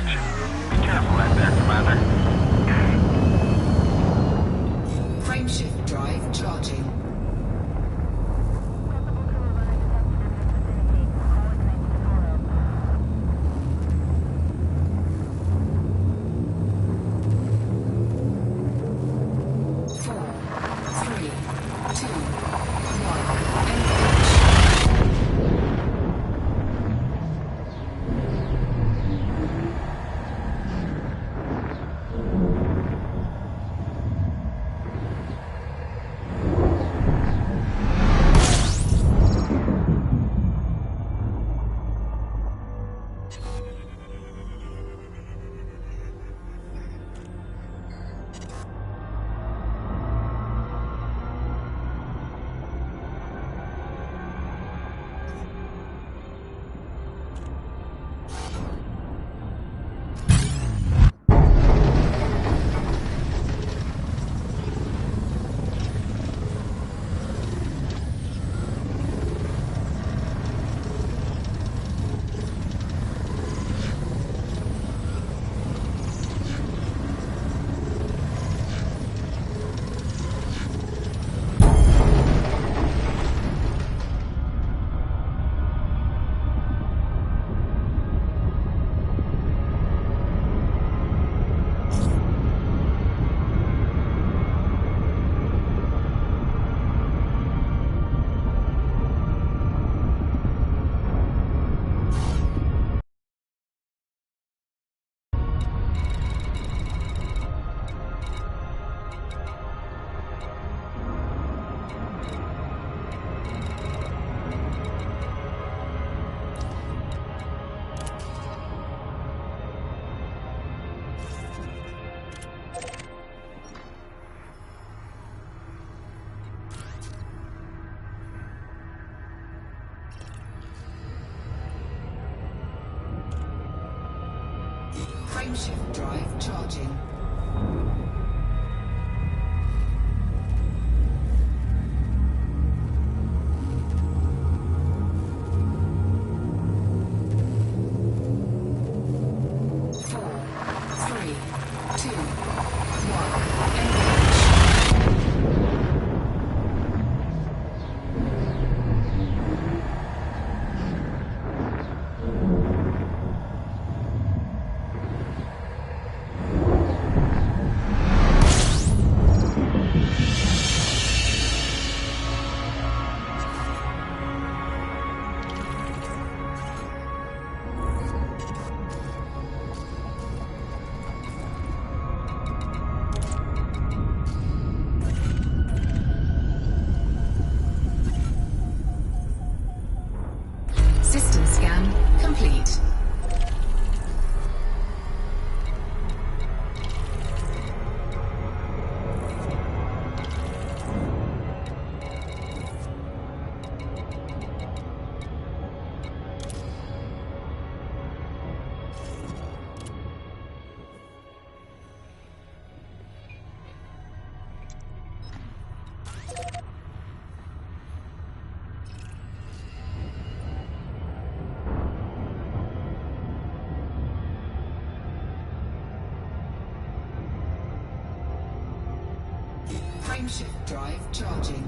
action. Be careful out there, Commander. Frameshift drive charging. Frameshift drive charging. System scan complete. Frameshift drive charging.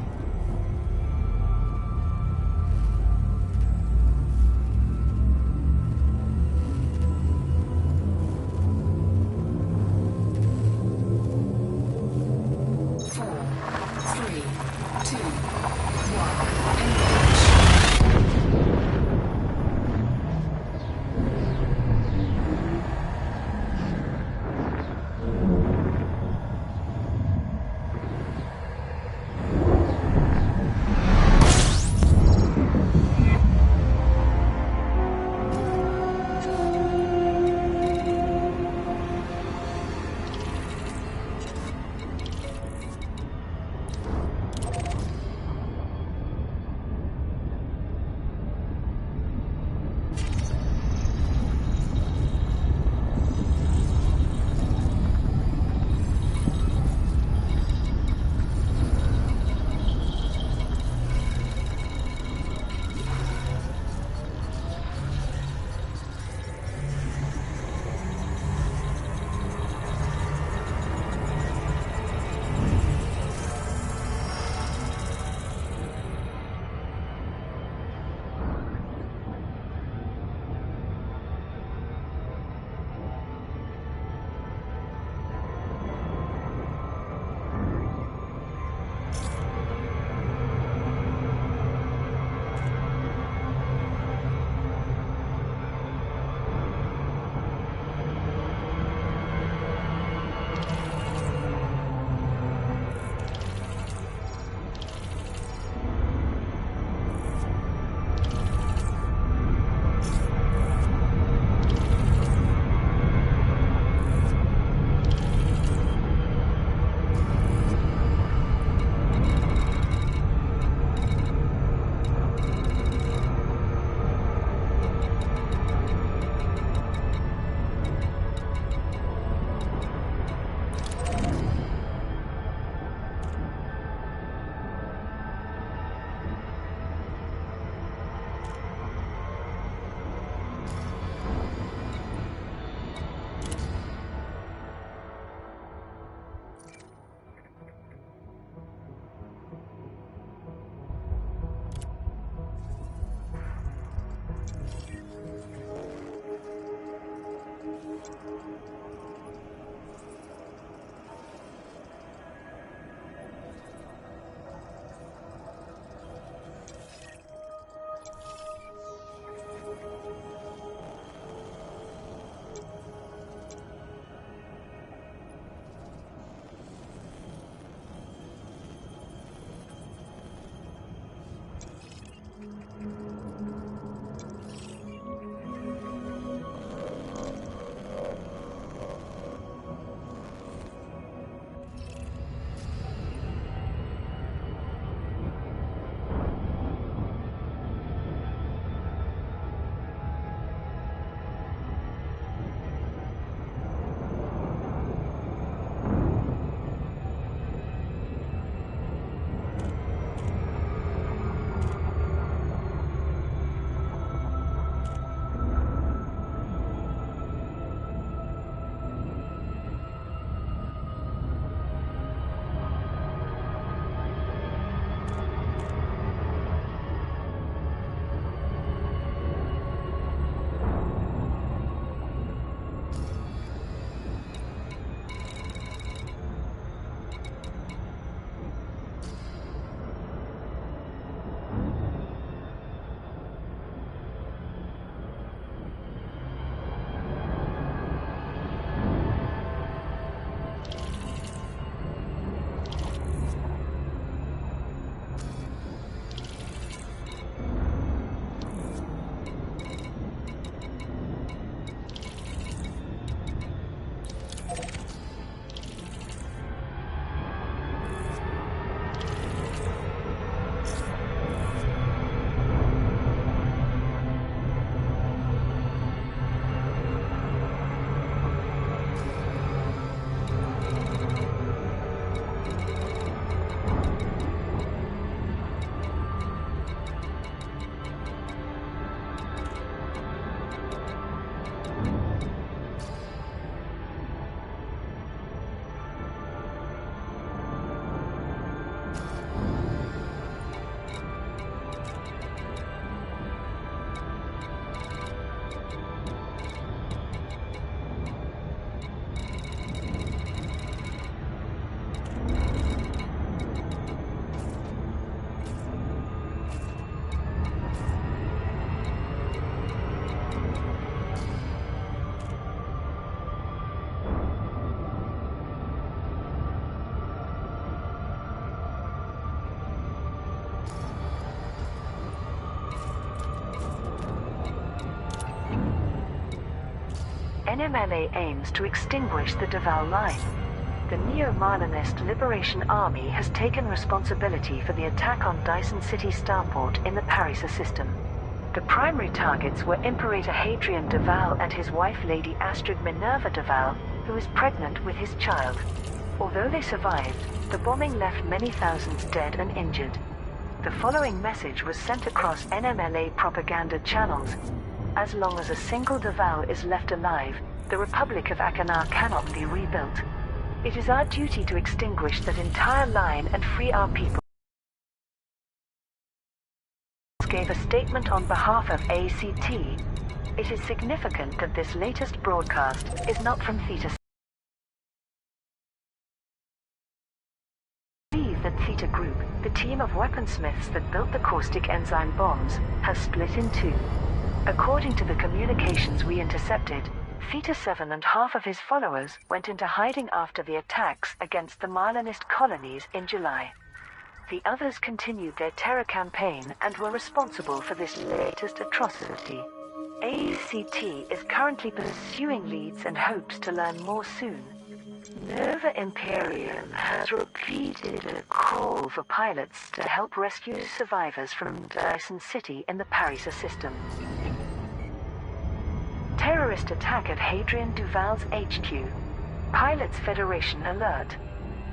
NMLA aims to extinguish the Duval line. The Neo-Marlinist Liberation Army has taken responsibility for the attack on Dyson City starport in the Paris system. The primary targets were Imperator Hadrian Duval and his wife Lady Astrid Minerva Duval, who is pregnant with his child. Although they survived, the bombing left many thousands dead and injured. The following message was sent across NMLA propaganda channels. As long as a single Duval is left alive, the Republic of Akanar cannot be rebuilt. It is our duty to extinguish that entire line and free our people. Gave a statement on behalf of ACT. It is significant that this latest broadcast is not from Theta. That Theta Group, the team of weaponsmiths that built the caustic enzyme bombs, has split in two. According to the communications we intercepted, Theta 7 and half of his followers went into hiding after the attacks against the Marlinist colonies in July. The others continued their terror campaign and were responsible for this latest atrocity. ACT is currently pursuing leads and hopes to learn more soon. Nova Imperium has repeated a call for pilots to help rescue survivors from Dyson City in the Paris system. Terrorist attack at Hadrian Duval's HQ. Pilots Federation alert.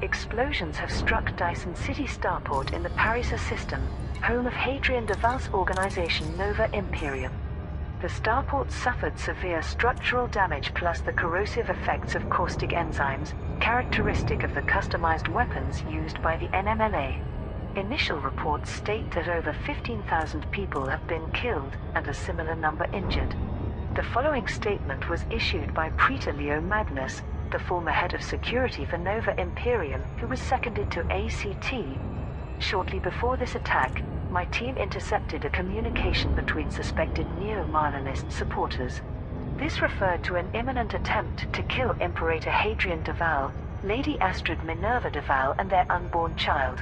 Explosions have struck Dyson City starport in the Paris system, home of Hadrian Duval's organization Nova Imperium. The starport suffered severe structural damage plus the corrosive effects of caustic enzymes, characteristic of the customized weapons used by the NMLA. Initial reports state that over 15,000 people have been killed and a similar number injured. The following statement was issued by Praetor Leo Magnus, the former head of security for Nova Imperium, who was seconded to ACT. Shortly before this attack, my team intercepted a communication between suspected Neo-Marlinist supporters. This referred to an imminent attempt to kill Imperator Hadrian de Val, Lady Astrid Minerva de Val, and their unborn child.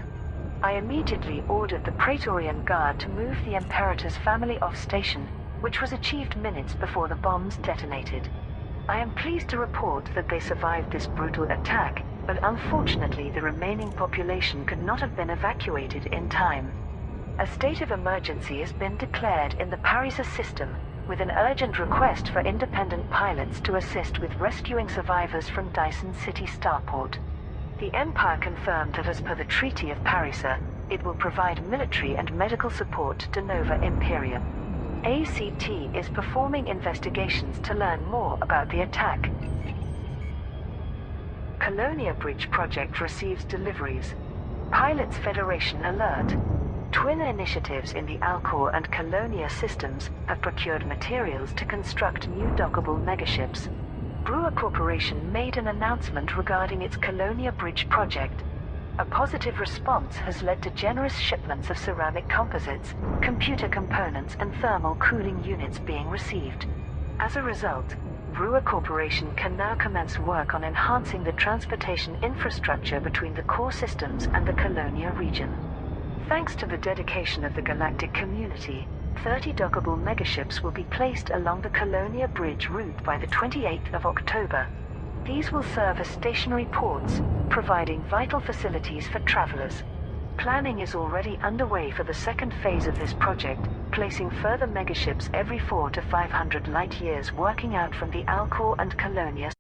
I immediately ordered the Praetorian Guard to move the Imperator's family off station, which was achieved minutes before the bombs detonated. I am pleased to report that they survived this brutal attack, but unfortunately the remaining population could not have been evacuated in time. A state of emergency has been declared in the Paris system, with an urgent request for independent pilots to assist with rescuing survivors from Dyson City Starport. The Empire confirmed that as per the Treaty of Paris, it will provide military and medical support to Nova Imperium. ACT is performing investigations to learn more about the attack. Colonia Bridge project receives deliveries. Pilots Federation alert. Twin initiatives in the Alcor and Colonia systems have procured materials to construct new dockable megaships. Brewer Corporation made an announcement regarding its Colonia Bridge project. A positive response has led to generous shipments of ceramic composites, computer components, and thermal cooling units being received. As a result, Brewer Corporation can now commence work on enhancing the transportation infrastructure between the core systems and the Colonia region. Thanks to the dedication of the galactic community, 30 dockable megaships will be placed along the Colonia Bridge route by the 28th of October. These will serve as stationary ports, providing vital facilities for travelers. Planning is already underway for the second phase of this project, placing further megaships every 400 to 500 light-years working out from the Alcor and Colonia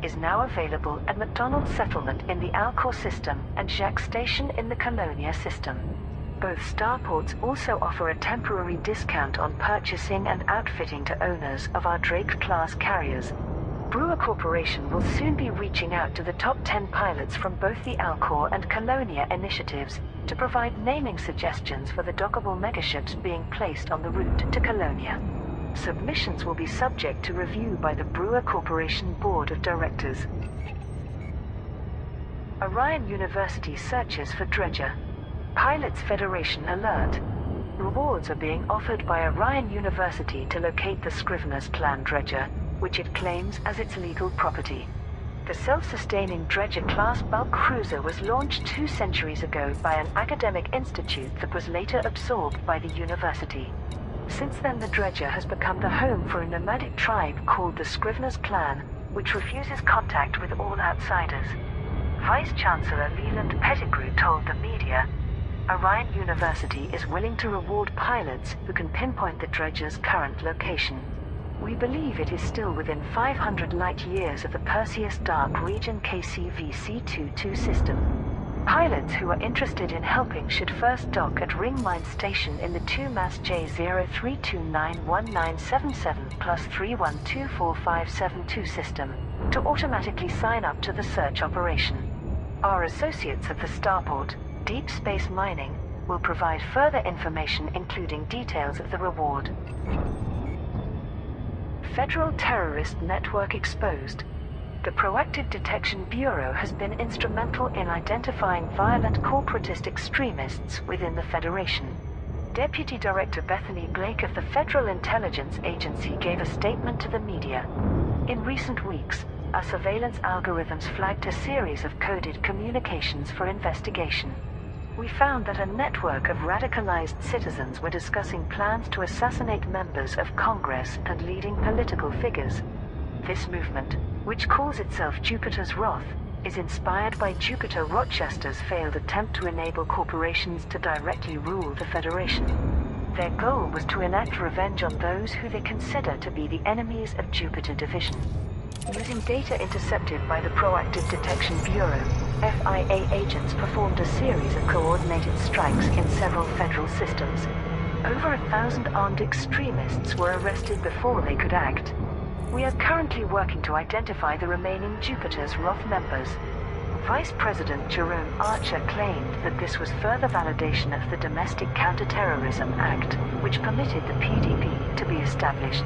is now available at McDonald's Settlement in the Alcor system and Jacques Station in the Colonia system. Both starports also offer a temporary discount on purchasing and outfitting to owners of our Drake-class carriers. Brewer Corporation will soon be reaching out to the top 10 pilots from both the Alcor and Colonia initiatives to provide naming suggestions for the dockable megaships being placed on the route to Colonia. Submissions will be subject to review by the Brewer Corporation Board of Directors. Orion University searches for dredger. Pilots Federation alert. Rewards are being offered by Orion University to locate the Scrivener's Plan dredger, which it claims as its legal property. The self-sustaining dredger-class bulk cruiser was launched 2 centuries ago by an academic institute that was later absorbed by the university. Since then, the dredger has become the home for a nomadic tribe called the Scrivener's Clan, which refuses contact with all outsiders. Vice-Chancellor Leland Pettigrew told the media, Orion University is willing to reward pilots who can pinpoint the dredger's current location. We believe it is still within 500 light-years of the Perseus Dark Region KCVC-22 system. Pilots who are interested in helping should first dock at Ring Mine Station in the 2MAS J03291977 plus 31245572 system to automatically sign up to the search operation. Our associates at the starport, Deep Space Mining, will provide further information including details of the reward. Federal Terrorist Network exposed. The Proactive Detection Bureau has been instrumental in identifying violent corporatist extremists within the Federation. Deputy Director Bethany Blake of the Federal Intelligence Agency gave a statement to the media. In recent weeks, our surveillance algorithms flagged a series of coded communications for investigation. We found that a network of radicalized citizens were discussing plans to assassinate members of Congress and leading political figures. This movement, which calls itself Jupiter's Wrath, is inspired by Jupiter Rochester's failed attempt to enable corporations to directly rule the Federation. Their goal was to enact revenge on those who they consider to be the enemies of Jupiter Division. Using data intercepted by the Proactive Detection Bureau, FIA agents performed a series of coordinated strikes in several federal systems. Over 1,000 armed extremists were arrested before they could act. We are currently working to identify the remaining Jupiter's Wrath members. Vice President Jerome Archer claimed that this was further validation of the Domestic Counterterrorism Act, which permitted the PDP to be established.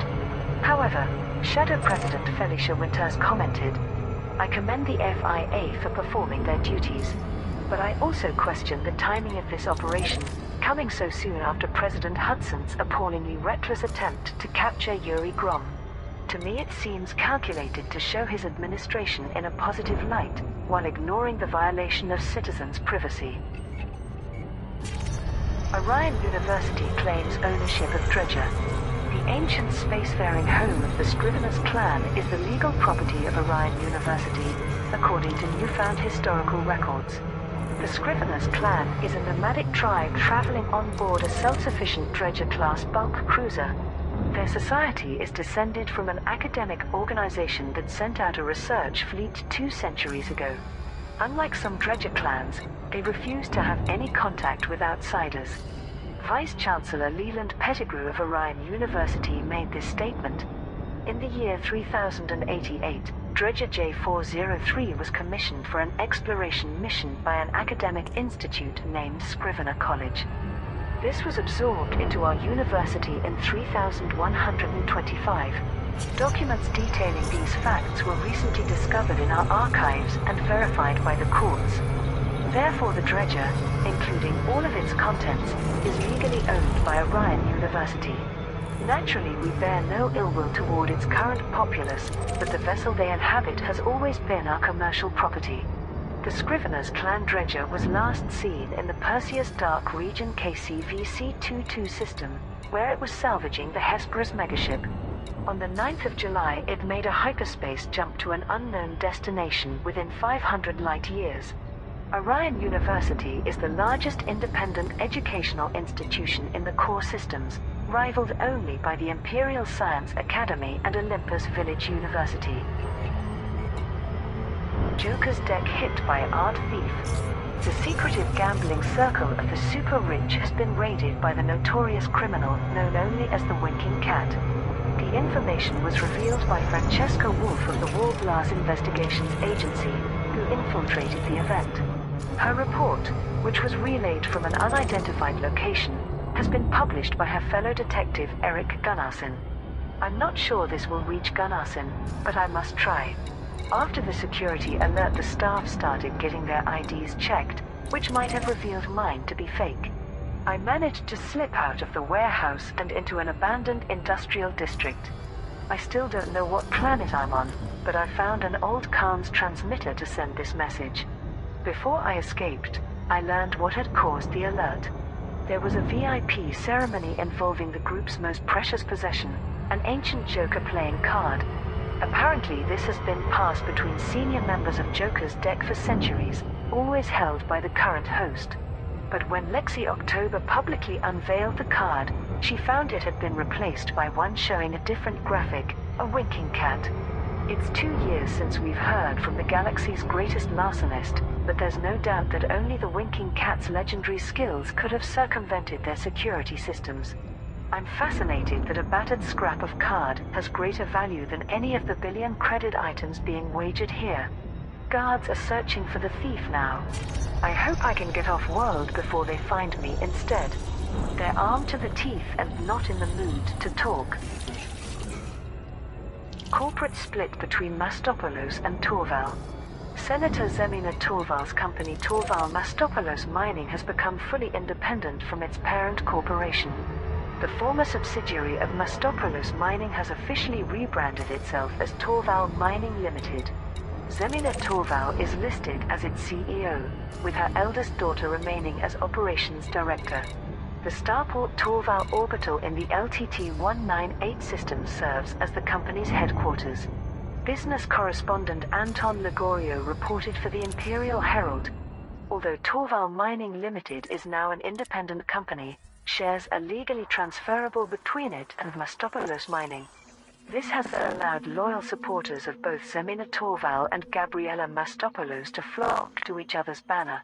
However, Shadow President Felicia Winters commented, "I commend the FIA for performing their duties. But I also question the timing of this operation, coming so soon after President Hudson's appallingly reckless attempt to capture Yuri Grom. To me it seems calculated to show his administration in a positive light, while ignoring the violation of citizens' privacy." Orion University claims ownership of Dredger. The ancient spacefaring home of the Scriveners clan is the legal property of Orion University, according to newfound historical records. The Scriveners clan is a nomadic tribe traveling on board a self-sufficient Dredger-class bulk cruiser. Their society is descended from an academic organization that sent out a research fleet 2 centuries ago. Unlike some Dredger clans, they refuse to have any contact with outsiders. Vice-Chancellor Leland Pettigrew of Orion University made this statement. In the year 3088, Dredger J403 was commissioned for an exploration mission by an academic institute named Scrivener College. This was absorbed into our university in 3125. Documents detailing these facts were recently discovered in our archives and verified by the courts. Therefore the Dredger, including all of its contents, is legally owned by Orion University. Naturally, we bear no ill will toward its current populace, but the vessel they inhabit has always been our commercial property. The Scriveners clan Dredger was last seen in the Perseus Dark Region KCVC-22 system, where it was salvaging the Hesperus megaship. On the 9th of July, it made a hyperspace jump to an unknown destination within 500 light years. Orion University is the largest independent educational institution in the core systems, rivaled only by the Imperial Science Academy and Olympus Village University. Joker's deck hit by art thief. The secretive gambling circle of the super-rich has been raided by the notorious criminal known only as the Winking Cat. The information was revealed by Francesca Wolf of the Wallblass Investigations Agency, who infiltrated the event. Her report, which was relayed from an unidentified location, has been published by her fellow detective Eric Gunnarsson. I'm not sure this will reach Gunnarsson, but I must try. After the security alert, the staff started getting their IDs checked, which might have revealed mine to be fake. I managed to slip out of the warehouse and into an abandoned industrial district. I still don't know what planet I'm on, but I found an old comms transmitter to send this message. Before I escaped, I learned what had caused the alert. There was a VIP ceremony involving the group's most precious possession, an ancient Joker playing card. Apparently this has been passed between senior members of Joker's deck for centuries, always held by the current host. But when Lexi October publicly unveiled the card, she found it had been replaced by one showing a different graphic, a winking cat. It's 2 years since we've heard from the galaxy's greatest larcenist, but there's no doubt that only the winking cat's legendary skills could have circumvented their security systems. I'm fascinated that a battered scrap of card has greater value than any of the billion credit items being wagered here. Guards are searching for the thief now. I hope I can get off-world before they find me instead. They're armed to the teeth and not in the mood to talk. Corporate split between Mastopoulos and Torval. Senator Zemina Torval's company Torval Mastopoulos Mining has become fully independent from its parent corporation. The former subsidiary of Mastopoulos Mining has officially rebranded itself as Torval Mining Limited. Zemina Torval is listed as its CEO, with her eldest daughter remaining as operations director. The starport Torval Orbital in the LTT-198 system serves as the company's headquarters. Business correspondent Anton Ligorio reported for the Imperial Herald. Although Torval Mining Limited is now an independent company, shares are legally transferable between it and Mastopoulos Mining. This has allowed loyal supporters of both Zemina Torval and Gabriela Mastopoulos to flock to each other's banner.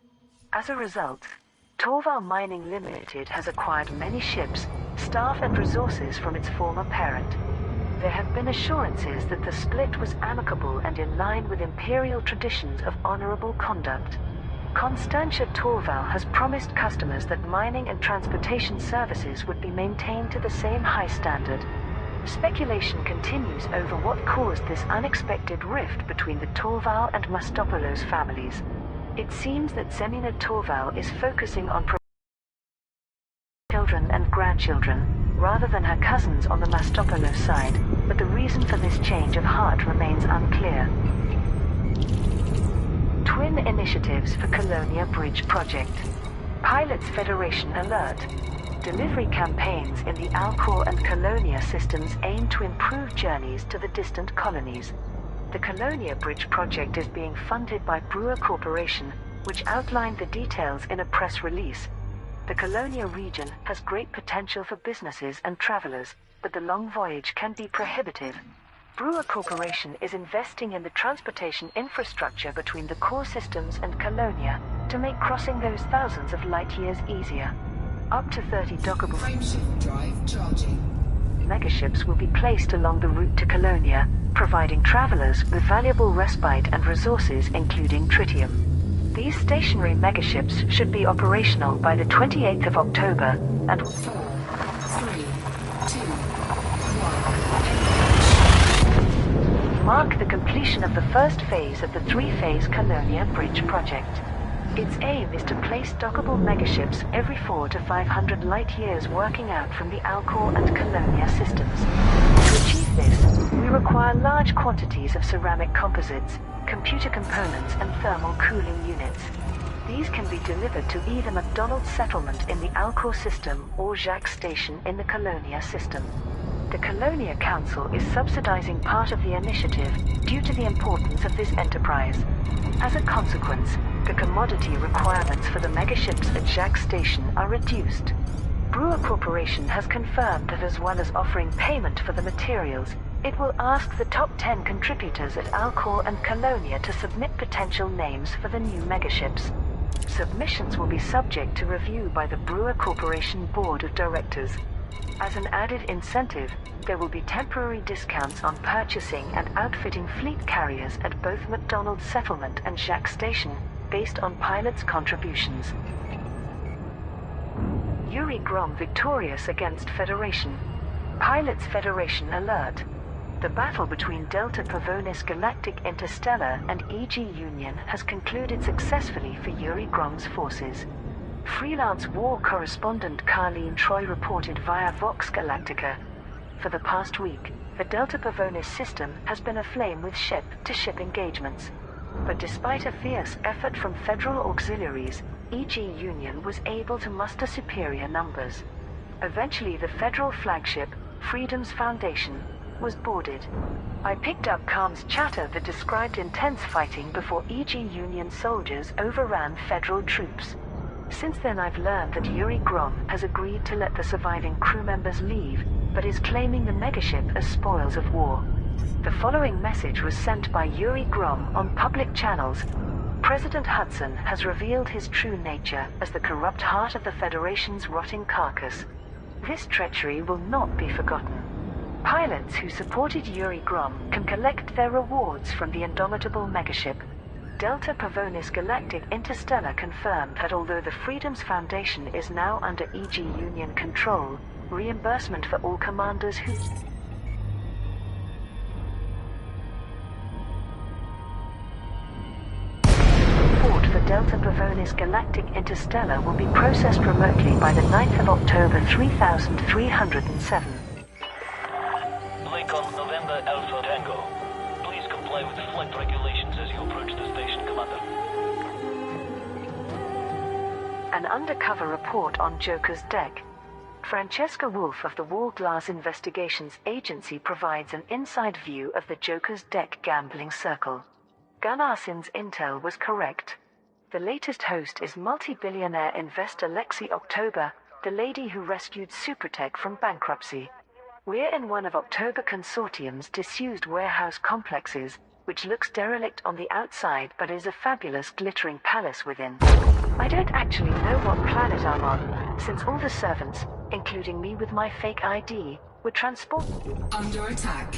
As a result, Torval Mining Limited has acquired many ships, staff and resources from its former parent. There have been assurances that the split was amicable and in line with imperial traditions of honorable conduct. Constantia Torval has promised customers that mining and transportation services would be maintained to the same high standard. Speculation continues over what caused this unexpected rift between the Torval and Mastopoulos families. It seems that Zemina Torval is focusing on children and grandchildren, rather than her cousins on the Mastopoulos side, but the reason for this change of heart remains unclear. Twin initiatives for Colonia Bridge Project. Pilots Federation alert. Delivery campaigns in the Alcor and Colonia systems aim to improve journeys to the distant colonies. The Colonia Bridge Project is being funded by Brewer Corporation, which outlined the details in a press release. The Colonia region has great potential for businesses and travelers, but the long voyage can be prohibitive. Brewer Corporation is investing in the transportation infrastructure between the core systems and Colonia to make crossing those thousands of light years easier. Up to 30 dockable Frameshift drive charging. megaships will be placed along the route to Colonia, providing travelers with valuable respite and resources including tritium. These stationary megaships should be operational by the 28th of October and 4, 3, 2, 1. mark the completion of the first phase of the three-phase Colonia Bridge project. Its aim is to place dockable megaships every 400 to 500 light-years working out from the Alcor and Colonia systems. To achieve this, we require large quantities of ceramic composites, computer components and thermal cooling units. These can be delivered to either McDonald's settlement in the Alcor system or Jacques Station in the Colonia system. The Colonia Council is subsidizing part of the initiative due to the importance of this enterprise. As a consequence, the commodity requirements for the megaships at Jacques Station are reduced. Brewer Corporation has confirmed that as well as offering payment for the materials, it will ask the top 10 contributors at Alcor and Colonia to submit potential names for the new megaships. Submissions will be subject to review by the Brewer Corporation Board of Directors. As an added incentive, there will be temporary discounts on purchasing and outfitting fleet carriers at both McDonald's Settlement and Jacques Station, based on pilots' contributions. Yuri Grom victorious against Federation. Pilots Federation alert. The battle between Delta Pavonis Galactic Interstellar and EG Union has concluded successfully for Yuri Grom's forces. Freelance war correspondent Carlene Troy reported via Vox Galactica. For the past week, the Delta Pavonis system has been aflame with ship-to-ship engagements. But despite a fierce effort from federal auxiliaries, EG Union was able to muster superior numbers. Eventually the federal flagship, Freedom's Foundation, was boarded. I picked up Khan's chatter that described intense fighting before EG Union soldiers overran federal troops. Since then I've learned that Yuri Grom has agreed to let the surviving crew members leave, but is claiming the megaship as spoils of war. The following message was sent by Yuri Grom on public channels. President Hudson has revealed his true nature as the corrupt heart of the Federation's rotting carcass. This treachery will not be forgotten. Pilots who supported Yuri Grom can collect their rewards from the indomitable megaship. Delta Pavonis Galactic Interstellar confirmed that although the Freedom's Foundation is now under EG Union control, reimbursement for all commanders who fought for Delta Pavonis Galactic Interstellar will be processed remotely by the 9th of October 3307. Lincoln, November Alpha Tango. Please comply with flight regulations as you approach the station, Commander. An undercover report on Joker's deck. Francesca Wolf of the Wall Glass Investigations Agency provides an inside view of the Joker's deck gambling circle. Gunnarson's intel was correct. The latest host is multi-billionaire investor Lexi October, the lady who rescued Supertech from bankruptcy. We're in one of October Consortium's disused warehouse complexes, which looks derelict on the outside but is a fabulous glittering palace within. I don't actually know what planet I'm on, since all the servants, including me with my fake ID, We're transport. Under attack.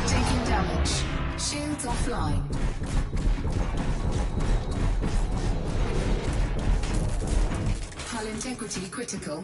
Taking damage. Shields offline. Hull integrity critical.